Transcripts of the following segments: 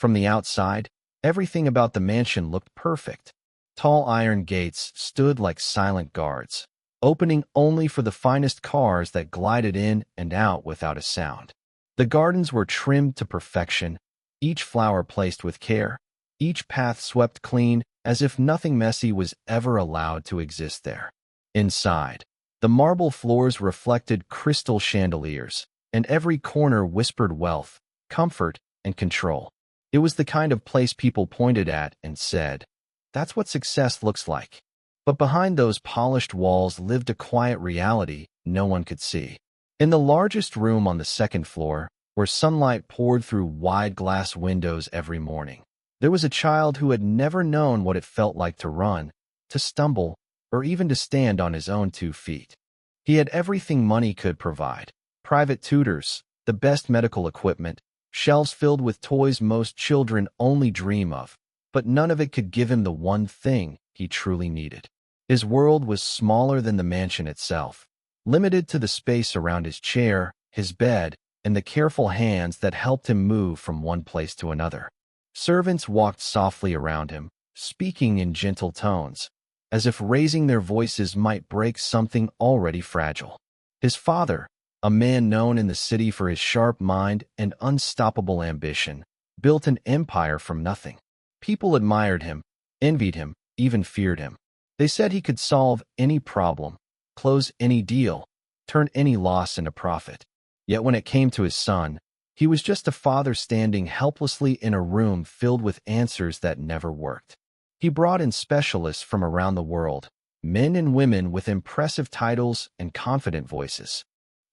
From the outside, everything about the mansion looked perfect. Tall iron gates stood like silent guards, opening only for the finest cars that glided in and out without a sound. The gardens were trimmed to perfection, each flower placed with care, each path swept clean, as if nothing messy was ever allowed to exist there. Inside, the marble floors reflected crystal chandeliers, and every corner whispered wealth, comfort, and control. It was the kind of place people pointed at and said, "That's what success looks like." But behind those polished walls lived a quiet reality no one could see. In the largest room on the second floor, where sunlight poured through wide glass windows every morning, there was a child who had never known what it felt like to run, to stumble, or even to stand on his own 2 feet. He had everything money could provide: private tutors, the best medical equipment, shelves filled with toys most children only dream of, but none of it could give him the one thing he truly needed. His world was smaller than the mansion itself, limited to the space around his chair, his bed, and the careful hands that helped him move from one place to another. Servants walked softly around him, speaking in gentle tones, as if raising their voices might break something already fragile. His father, a man known in the city for his sharp mind and unstoppable ambition, built an empire from nothing. People admired him, envied him, even feared him. They said he could solve any problem, close any deal, turn any loss into profit. Yet when it came to his son, he was just a father standing helplessly in a room filled with answers that never worked. He brought in specialists from around the world, men and women with impressive titles and confident voices.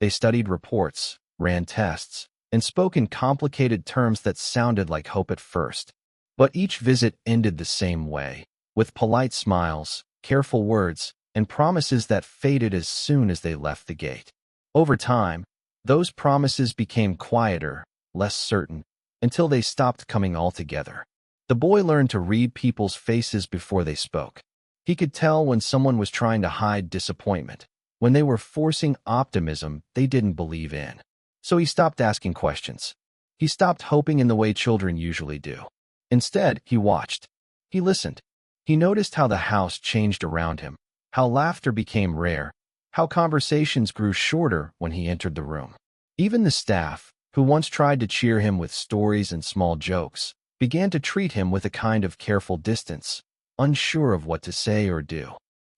They studied reports, ran tests, and spoke in complicated terms that sounded like hope at first. But each visit ended the same way, with polite smiles, careful words, and promises that faded as soon as they left the gate. Over time, those promises became quieter, less certain, until they stopped coming altogether. The boy learned to read people's faces before they spoke. He could tell when someone was trying to hide disappointment, when they were forcing optimism they didn't believe in. So he stopped asking questions. He stopped hoping in the way children usually do. Instead, he watched. He listened. He noticed how the house changed around him, how laughter became rare, how conversations grew shorter when he entered the room. Even the staff, who once tried to cheer him with stories and small jokes, began to treat him with a kind of careful distance, unsure of what to say or do.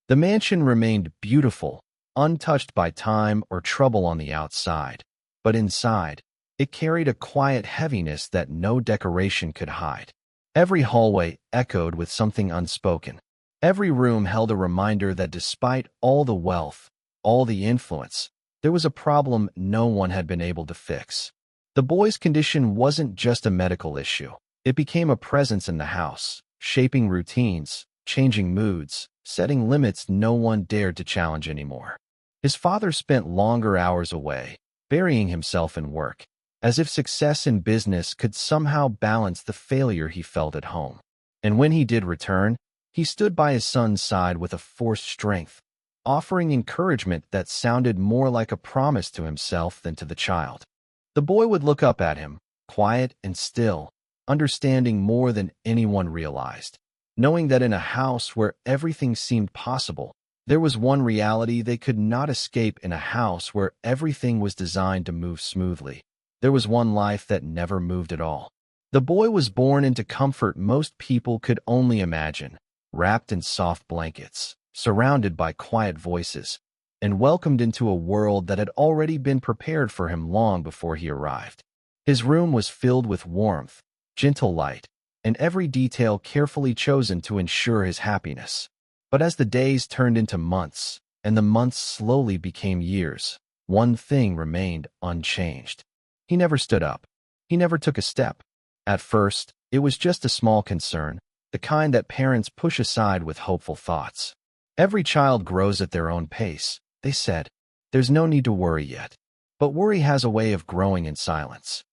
The mansion remained beautiful, untouched by time or trouble on the outside, but inside, it carried a quiet heaviness that no decoration could hide. Every hallway echoed with something unspoken. Every room held a reminder that despite all the wealth, all the influence, there was a problem no one had been able to fix. The boy's condition wasn't just a medical issue. It became a presence in the house, shaping routines, changing moods, setting limits no one dared to challenge anymore. His father spent longer hours away, burying himself in work, as if success in business could somehow balance the failure he felt at home. And when he did return, he stood by his son's side with a forced strength, offering encouragement that sounded more like a promise to himself than to the child. The boy would look up at him, quiet and still, understanding more than anyone realized, knowing that in a house where everything seemed possible, there was one reality they could not escape. In a house where everything was designed to move smoothly, there was one life that never moved at all. The boy was born into comfort most people could only imagine, wrapped in soft blankets, surrounded by quiet voices, and welcomed into a world that had already been prepared for him long before he arrived. His room was filled with warmth, gentle light, and every detail carefully chosen to ensure his happiness. But as the days turned into months, and the months slowly became years, one thing remained unchanged. He never stood up. He never took a step. At first, it was just a small concern, the kind that parents push aside with hopeful thoughts. Every child grows at their own pace, they said. There's no need to worry yet. But worry has a way of growing in silence.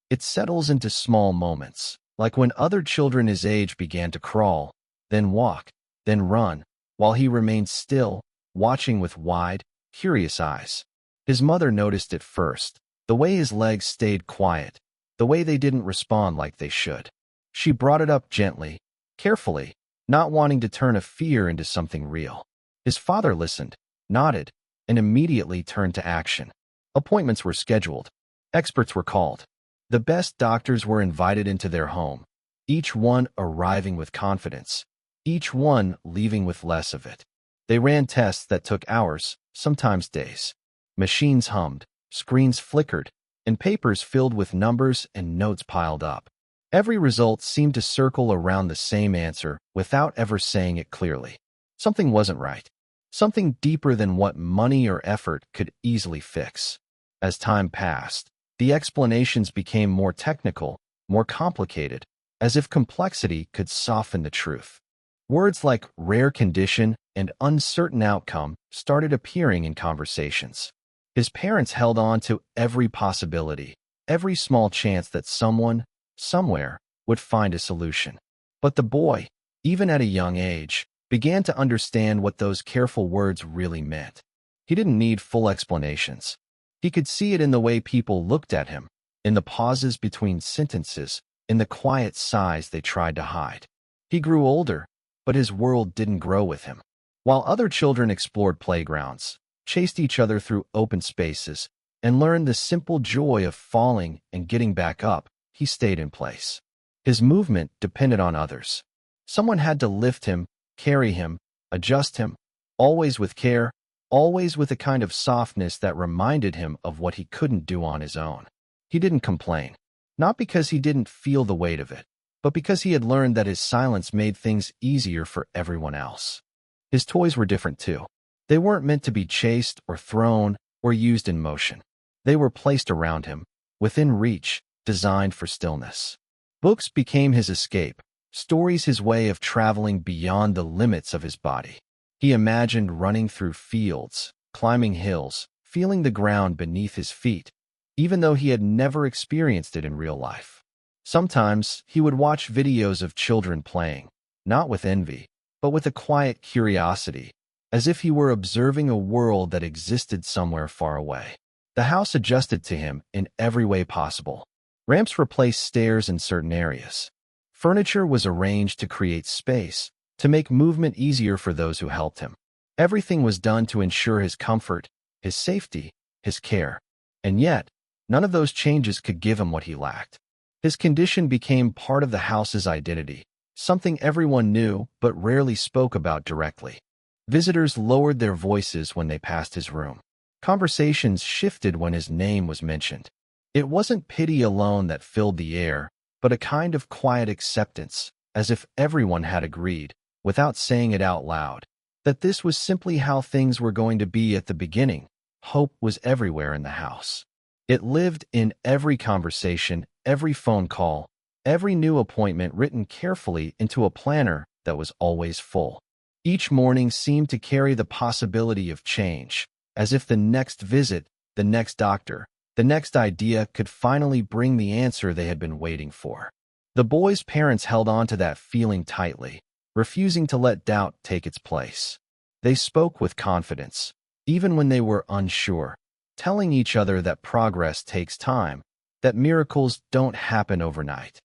It settles into small moments, like when other children his age began to crawl, then walk, then run, while he remained still, watching with wide, curious eyes. His mother noticed it first, the way his legs stayed quiet, the way they didn't respond like they should. She brought it up gently, carefully, not wanting to turn a fear into something real. His father listened, nodded, and immediately turned to action. Appointments were scheduled. Experts were called. The best doctors were invited into their home, each one arriving with confidence, each one leaving with less of it. They ran tests that took hours, sometimes days. Machines hummed, screens flickered, and papers filled with numbers and notes piled up. Every result seemed to circle around the same answer without ever saying it clearly. Something wasn't right. Something deeper than what money or effort could easily fix. As time passed, the explanations became more technical, more complicated, as if complexity could soften the truth. Words like rare condition and uncertain outcome started appearing in conversations. His parents held on to every possibility, every small chance that someone, somewhere, would find a solution. But the boy, even at a young age, began to understand what those careful words really meant. He didn't need full explanations. He could see it in the way people looked at him, in the pauses between sentences, in the quiet sighs they tried to hide. He grew older, but his world didn't grow with him. While other children explored playgrounds, chased each other through open spaces, and learned the simple joy of falling and getting back up, he stayed in place. His movement depended on others. Someone had to lift him, carry him, adjust him, always with care, always with a kind of softness that reminded him of what he couldn't do on his own. He didn't complain, not because he didn't feel the weight of it, but because he had learned that his silence made things easier for everyone else. His toys were different too. They weren't meant to be chased or thrown or used in motion. They were placed around him, within reach, designed for stillness. Books became his escape, stories his way of traveling beyond the limits of his body. He imagined running through fields, climbing hills, feeling the ground beneath his feet, even though he had never experienced it in real life. Sometimes he would watch videos of children playing, not with envy, but with a quiet curiosity, as if he were observing a world that existed somewhere far away. The house adjusted to him in every way possible. Ramps replaced stairs in certain areas. Furniture was arranged to create space, to make movement easier for those who helped him. Everything was done to ensure his comfort, his safety, his care. And yet, none of those changes could give him what he lacked. His condition became part of the house's identity, something everyone knew but rarely spoke about directly. Visitors lowered their voices when they passed his room. Conversations shifted when his name was mentioned. It wasn't pity alone that filled the air, but a kind of quiet acceptance, as if everyone had agreed, without saying it out loud, that this was simply how things were going to be at the beginning. Hope was everywhere in the house. It lived in every conversation, every phone call, every new appointment written carefully into a planner that was always full. Each morning seemed to carry the possibility of change, as if the next visit, the next doctor, the next idea could finally bring the answer they had been waiting for. The boy's parents held on to that feeling tightly, refusing to let doubt take its place. They spoke with confidence, even when they were unsure, telling each other that progress takes time, that miracles don't happen overnight.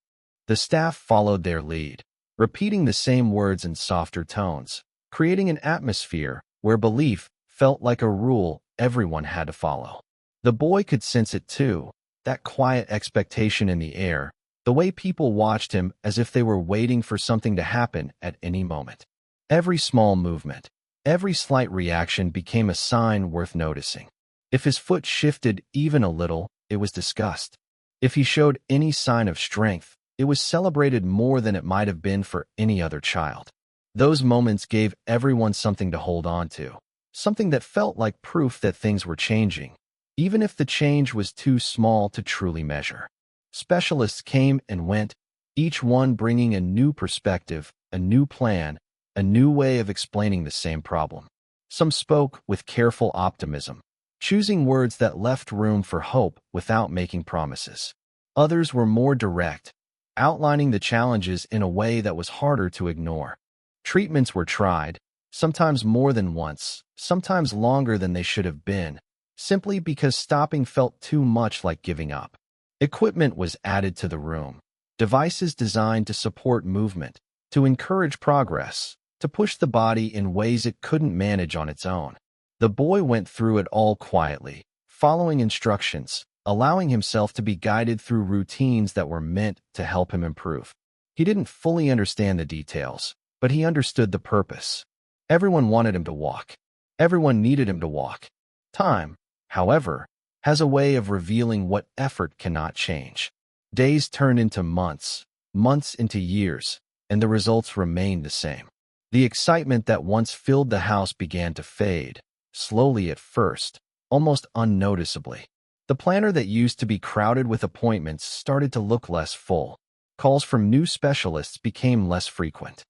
The staff followed their lead, repeating the same words in softer tones, creating an atmosphere where belief felt like a rule everyone had to follow. The boy could sense it too, that quiet expectation in the air, the way people watched him as if they were waiting for something to happen at any moment. Every small movement, every slight reaction became a sign worth noticing. If his foot shifted even a little, it was discussed. If he showed any sign of strength, it was celebrated more than it might have been for any other child. Those moments gave everyone something to hold on to, something that felt like proof that things were changing, even if the change was too small to truly measure. Specialists came and went, each one bringing a new perspective, a new plan, a new way of explaining the same problem. Some spoke with careful optimism, choosing words that left room for hope without making promises. Others were more direct, outlining the challenges in a way that was harder to ignore. Treatments were tried, sometimes more than once, sometimes longer than they should have been, simply because stopping felt too much like giving up. Equipment was added to the room, devices designed to support movement, to encourage progress, to push the body in ways it couldn't manage on its own. The boy went through it all quietly, following instructions, allowing himself to be guided through routines that were meant to help him improve. He didn't fully understand the details, but he understood the purpose. Everyone wanted him to walk. Everyone needed him to walk. Time, however, has a way of revealing what effort cannot change. Days turned into months, months into years, and the results remained the same. The excitement that once filled the house began to fade, slowly at first, almost unnoticeably. The planner that used to be crowded with appointments started to look less full. Calls from new specialists became less frequent.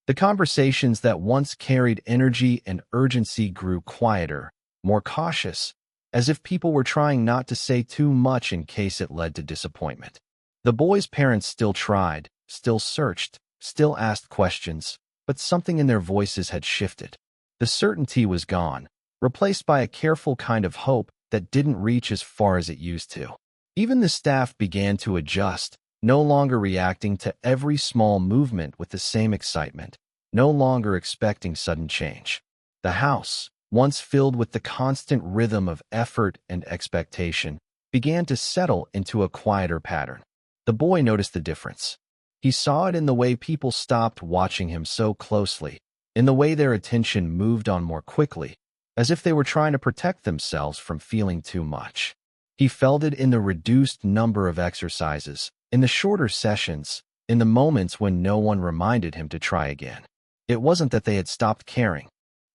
The conversations that once carried energy and urgency grew quieter, more cautious, as if people were trying not to say too much in case it led to disappointment. The boy's parents still tried, still searched, still asked questions, but something in their voices had shifted. The certainty was gone, replaced by a careful kind of hope that didn't reach as far as it used to. Even the staff began to adjust, no longer reacting to every small movement with the same excitement, no longer expecting sudden change. The house, once filled with the constant rhythm of effort and expectation, began to settle into a quieter pattern. The boy noticed the difference. He saw it in the way people stopped watching him so closely, in the way their attention moved on more quickly, as if they were trying to protect themselves from feeling too much. He felt it in the reduced number of exercises, in the shorter sessions, in the moments when no one reminded him to try again. It wasn't that they had stopped caring.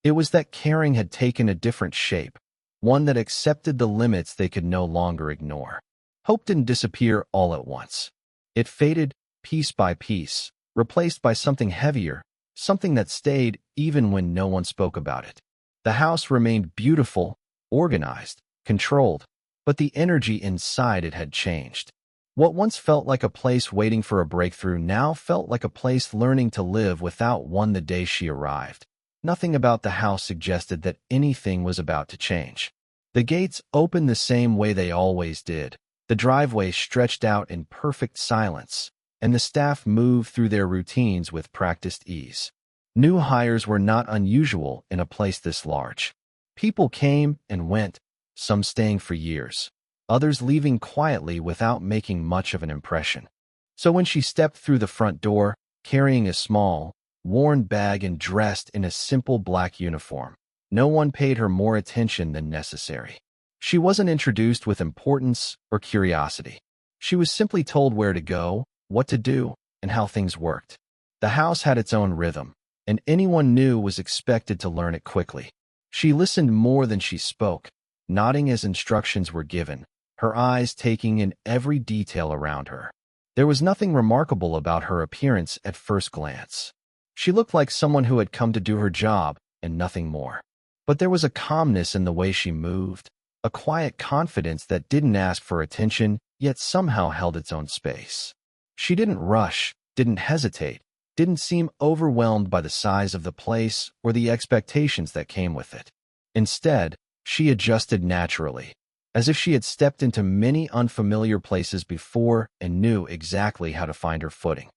It was that caring had taken a different shape, one that accepted the limits they could no longer ignore. Hope didn't disappear all at once. It faded piece by piece, replaced by something heavier, something that stayed even when no one spoke about it. The house remained beautiful, organized, controlled, but the energy inside it had changed. What once felt like a place waiting for a breakthrough now felt like a place learning to live without one the day she arrived. Nothing about the house suggested that anything was about to change. The gates opened the same way they always did. The driveway stretched out in perfect silence, and the staff moved through their routines with practiced ease. New hires were not unusual in a place this large. People came and went, some staying for years, others leaving quietly without making much of an impression. So when she stepped through the front door, carrying a small, worn bag and dressed in a simple black uniform, no one paid her more attention than necessary. She wasn't introduced with importance or curiosity. She was simply told where to go, what to do, and how things worked. The house had its own rhythm, and anyone new was expected to learn it quickly. She listened more than she spoke, nodding as instructions were given, her eyes taking in every detail around her. There was nothing remarkable about her appearance at first glance. She looked like someone who had come to do her job and nothing more. But there was a calmness in the way she moved, a quiet confidence that didn't ask for attention, yet somehow held its own space. She didn't rush, didn't hesitate, didn't seem overwhelmed by the size of the place or the expectations that came with it. Instead, she adjusted naturally, as if she had stepped into many unfamiliar places before and knew exactly how to find her footing.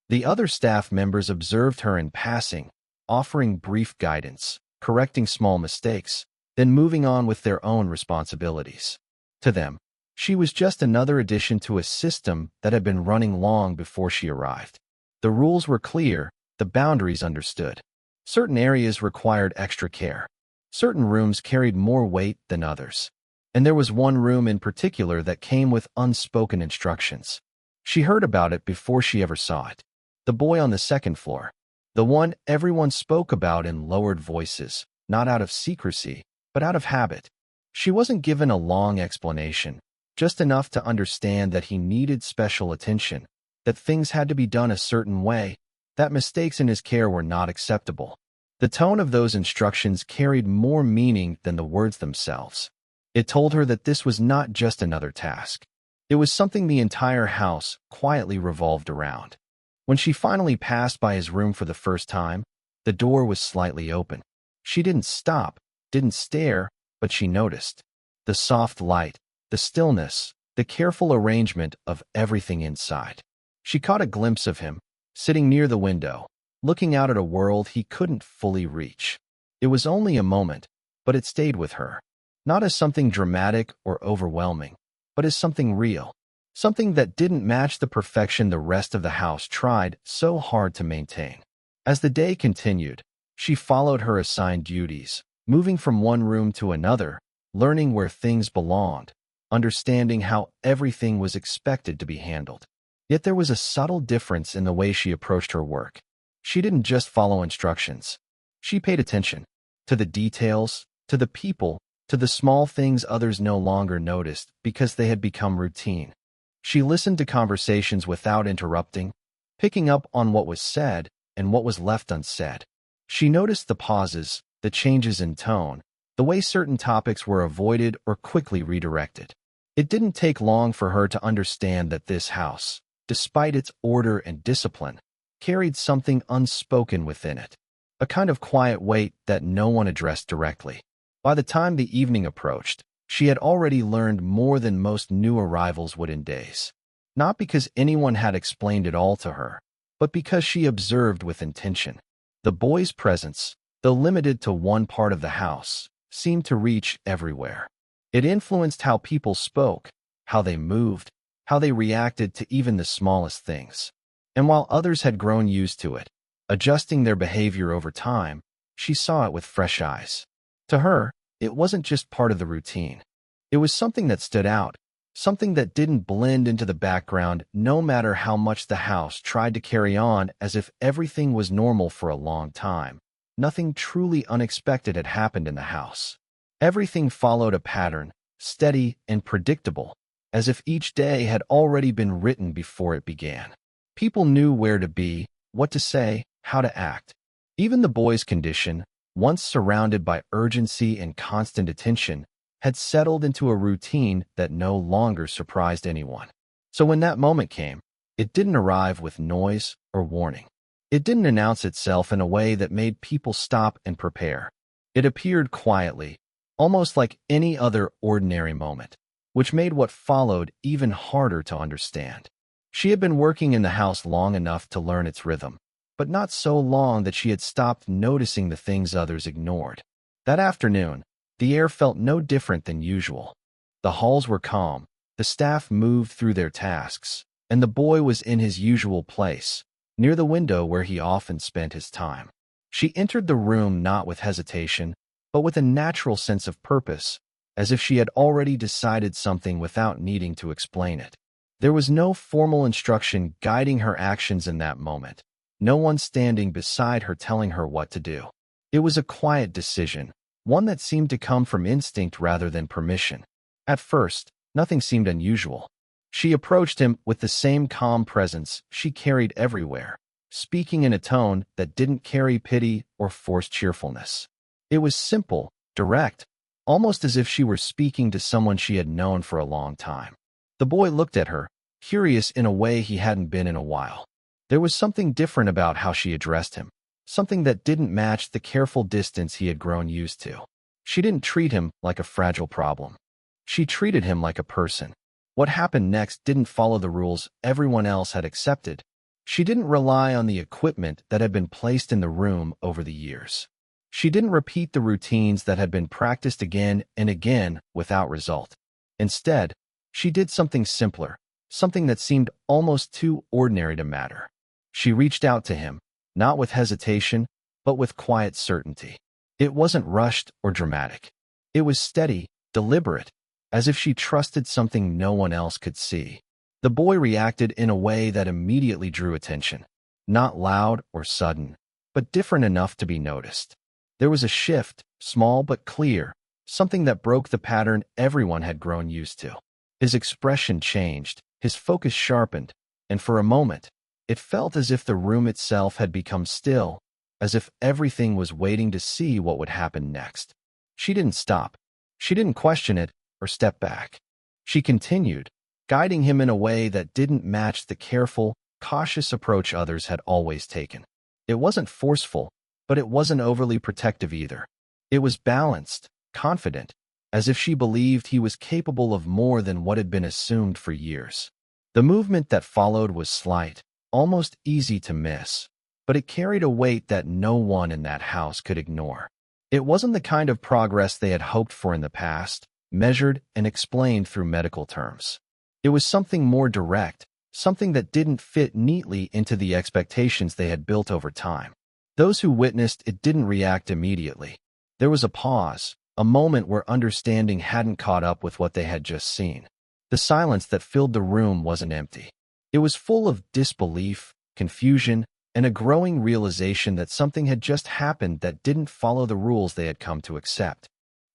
The other staff members observed her in passing, offering brief guidance, correcting small mistakes, then moving on with their own responsibilities. To them, she was just another addition to a system that had been running long before she arrived. The rules were clear, the boundaries understood. Certain areas required extra care. Certain rooms carried more weight than others. And there was one room in particular that came with unspoken instructions. She heard about it before she ever saw it. The boy on the second floor. The one everyone spoke about in lowered voices, not out of secrecy, but out of habit. She wasn't given a long explanation, just enough to understand that he needed special attention, that things had to be done a certain way, that mistakes in his care were not acceptable. The tone of those instructions carried more meaning than the words themselves. It told her that this was not just another task. It was something the entire house quietly revolved around. When she finally passed by his room for the first time, the door was slightly open. She didn't stop, didn't stare, but she noticed. The soft light, the stillness, the careful arrangement of everything inside. She caught a glimpse of him, sitting near the window, looking out at a world he couldn't fully reach. It was only a moment, but it stayed with her. Not as something dramatic or overwhelming, but as something real. Something that didn't match the perfection the rest of the house tried so hard to maintain. As the day continued, she followed her assigned duties, moving from one room to another, learning where things belonged, understanding how everything was expected to be handled. Yet there was a subtle difference in the way she approached her work. She didn't just follow instructions. She paid attention to the details, to the people, to the small things others no longer noticed because they had become routine. She listened to conversations without interrupting, picking up on what was said and what was left unsaid. She noticed the pauses, the changes in tone, the way certain topics were avoided or quickly redirected. It didn't take long for her to understand that this house, despite its order and discipline, carried something unspoken within it, a kind of quiet weight that no one addressed directly. By the time the evening approached, she had already learned more than most new arrivals would in days. Not because anyone had explained it all to her, but because she observed with intention. The boy's presence, though limited to one part of the house, seemed to reach everywhere. It influenced how people spoke, how they moved, how they reacted to even the smallest things. And while others had grown used to it, adjusting their behavior over time, she saw it with fresh eyes. To her, it wasn't just part of the routine. It was something that stood out, something that didn't blend into the background no matter how much the house tried to carry on as if everything was normal for a long time. Nothing truly unexpected had happened in the house. Everything followed a pattern, steady and predictable, as if each day had already been written before it began. People knew where to be, what to say, how to act. Even the boy's condition, once surrounded by urgency and constant attention, had settled into a routine that no longer surprised anyone. So when that moment came, it didn't arrive with noise or warning. It didn't announce itself in a way that made people stop and prepare. It appeared quietly, almost like any other ordinary moment, which made what followed even harder to understand. She had been working in the house long enough to learn its rhythm, but not so long that she had stopped noticing the things others ignored. That afternoon, the air felt no different than usual. The halls were calm, the staff moved through their tasks, and the boy was in his usual place, near the window where he often spent his time. She entered the room not with hesitation, but with a natural sense of purpose, as if she had already decided something without needing to explain it. There was no formal instruction guiding her actions in that moment, no one standing beside her telling her what to do. It was a quiet decision, one that seemed to come from instinct rather than permission. At first, nothing seemed unusual. She approached him with the same calm presence she carried everywhere, speaking in a tone that didn't carry pity or forced cheerfulness. It was simple, direct, almost as if she were speaking to someone she had known for a long time. The boy looked at her, curious in a way he hadn't been in a while. There was something different about how she addressed him, something that didn't match the careful distance he had grown used to. She didn't treat him like a fragile problem. She treated him like a person. What happened next didn't follow the rules everyone else had accepted. She didn't rely on the equipment that had been placed in the room over the years. She didn't repeat the routines that had been practiced again and again without result. Instead, she did something simpler, something that seemed almost too ordinary to matter. She reached out to him, not with hesitation, but with quiet certainty. It wasn't rushed or dramatic. It was steady, deliberate, as if she trusted something no one else could see. The boy reacted in a way that immediately drew attention. Not loud or sudden, but different enough to be noticed. There was a shift, small but clear, something that broke the pattern everyone had grown used to. His expression changed, his focus sharpened, and for a moment, it felt as if the room itself had become still, as if everything was waiting to see what would happen next. She didn't stop. She didn't question it or step back. She continued, guiding him in a way that didn't match the careful, cautious approach others had always taken. It wasn't forceful, but it wasn't overly protective either. It was balanced, confident, as if she believed he was capable of more than what had been assumed for years. The movement that followed was slight, almost easy to miss, but it carried a weight that no one in that house could ignore. It wasn't the kind of progress they had hoped for in the past, measured and explained through medical terms. It was something more direct, something that didn't fit neatly into the expectations they had built over time. Those who witnessed it didn't react immediately. There was a pause, a moment where understanding hadn't caught up with what they had just seen. The silence that filled the room wasn't empty. It was full of disbelief, confusion, and a growing realization that something had just happened that didn't follow the rules they had come to accept.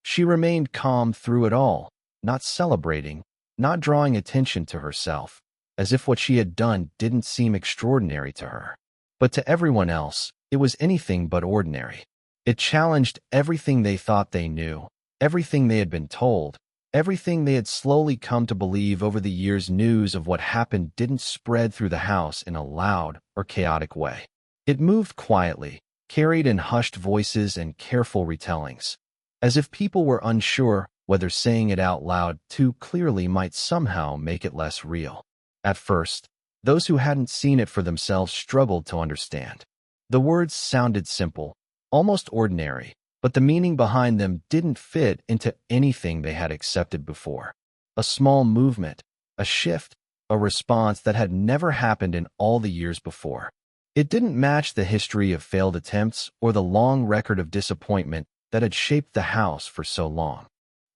She remained calm through it all, not celebrating, not drawing attention to herself, as if what she had done didn't seem extraordinary to her. But to everyone else, it was anything but ordinary. It challenged everything they thought they knew, everything they had been told, everything they had slowly come to believe over the years. News of what happened didn't spread through the house in a loud or chaotic way. It moved quietly, carried in hushed voices and careful retellings, as if people were unsure whether saying it out loud too clearly might somehow make it less real. At first, those who hadn't seen it for themselves struggled to understand. The words sounded simple, almost ordinary, but the meaning behind them didn't fit into anything they had accepted before. A small movement, a shift, a response that had never happened in all the years before. It didn't match the history of failed attempts or the long record of disappointment that had shaped the house for so long.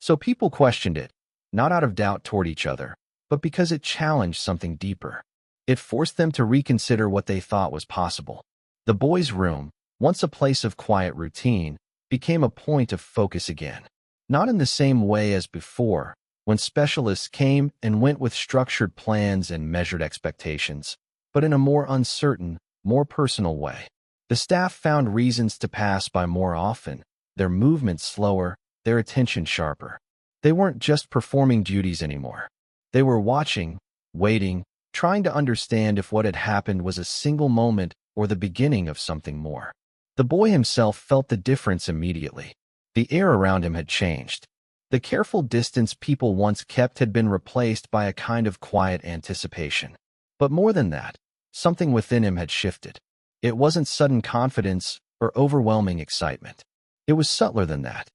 So people questioned it, not out of doubt toward each other, but because it challenged something deeper. It forced them to reconsider what they thought was possible. The boys' room, once a place of quiet routine, became a point of focus again. Not in the same way as before, when specialists came and went with structured plans and measured expectations, but in a more uncertain, more personal way. The staff found reasons to pass by more often, their movements slower, their attention sharper. They weren't just performing duties anymore. They were watching, waiting, trying to understand if what had happened was a single moment or the beginning of something more. The boy himself felt the difference immediately. The air around him had changed. The careful distance people once kept had been replaced by a kind of quiet anticipation. But more than that, something within him had shifted. It wasn't sudden confidence or overwhelming excitement. It was subtler than that.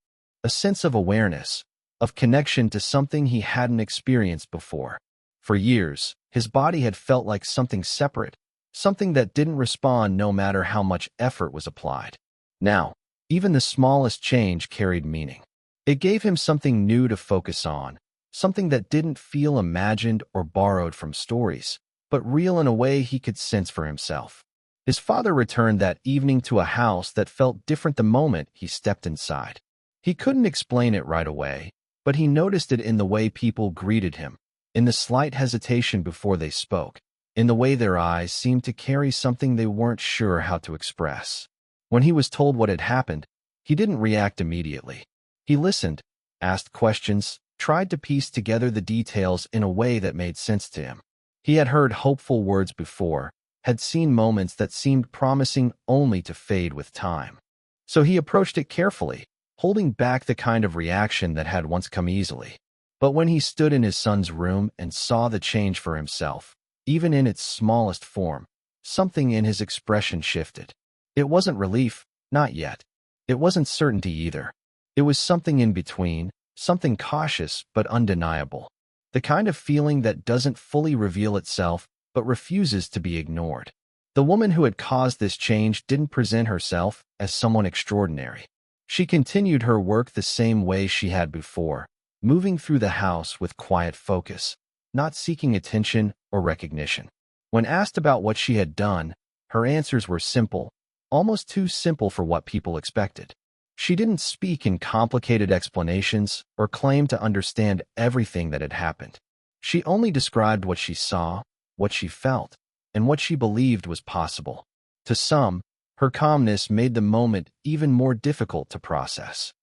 A sense of awareness, of connection to something he hadn't experienced before. For years, his body had felt like something separate, something that didn't respond no matter how much effort was applied. Now, even the smallest change carried meaning. It gave him something new to focus on, something that didn't feel imagined or borrowed from stories, but real in a way he could sense for himself. His father returned that evening to a house that felt different the moment he stepped inside. He couldn't explain it right away, but he noticed it in the way people greeted him, in the slight hesitation before they spoke, in the way their eyes seemed to carry something they weren't sure how to express. When he was told what had happened, he didn't react immediately. He listened, asked questions, tried to piece together the details in a way that made sense to him. He had heard hopeful words before, had seen moments that seemed promising only to fade with time. So he approached it carefully, holding back the kind of reaction that had once come easily. But when he stood in his son's room and saw the change for himself, even in its smallest form, something in his expression shifted. It wasn't relief, not yet. It wasn't certainty either. It was something in between, something cautious but undeniable. The kind of feeling that doesn't fully reveal itself but refuses to be ignored. The woman who had caused this change didn't present herself as someone extraordinary. She continued her work the same way she had before, moving through the house with quiet focus, not seeking attention or recognition. When asked about what she had done, her answers were simple, almost too simple for what people expected. She didn't speak in complicated explanations or claim to understand everything that had happened. She only described what she saw, what she felt, and what she believed was possible. To some, her calmness made the moment even more difficult to process.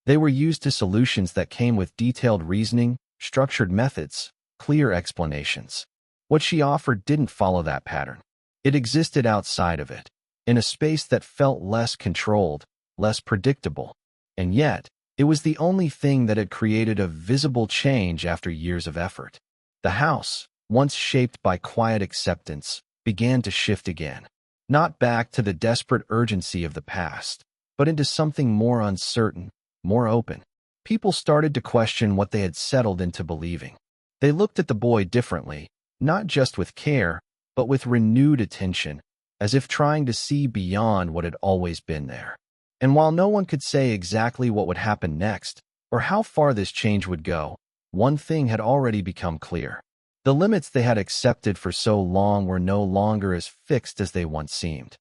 They were used to solutions that came with detailed reasoning, structured methods, clear explanations. What she offered didn't follow that pattern. It existed outside of it, in a space that felt less controlled, less predictable. And yet, it was the only thing that had created a visible change after years of effort. The house, once shaped by quiet acceptance, began to shift again, not back to the desperate urgency of the past, but into something more uncertain, more open. People started to question what they had settled into believing. They looked at the boy differently, not just with care, but with renewed attention, as if trying to see beyond what had always been there. And while no one could say exactly what would happen next, or how far this change would go, one thing had already become clear. The limits they had accepted for so long were no longer as fixed as they once seemed.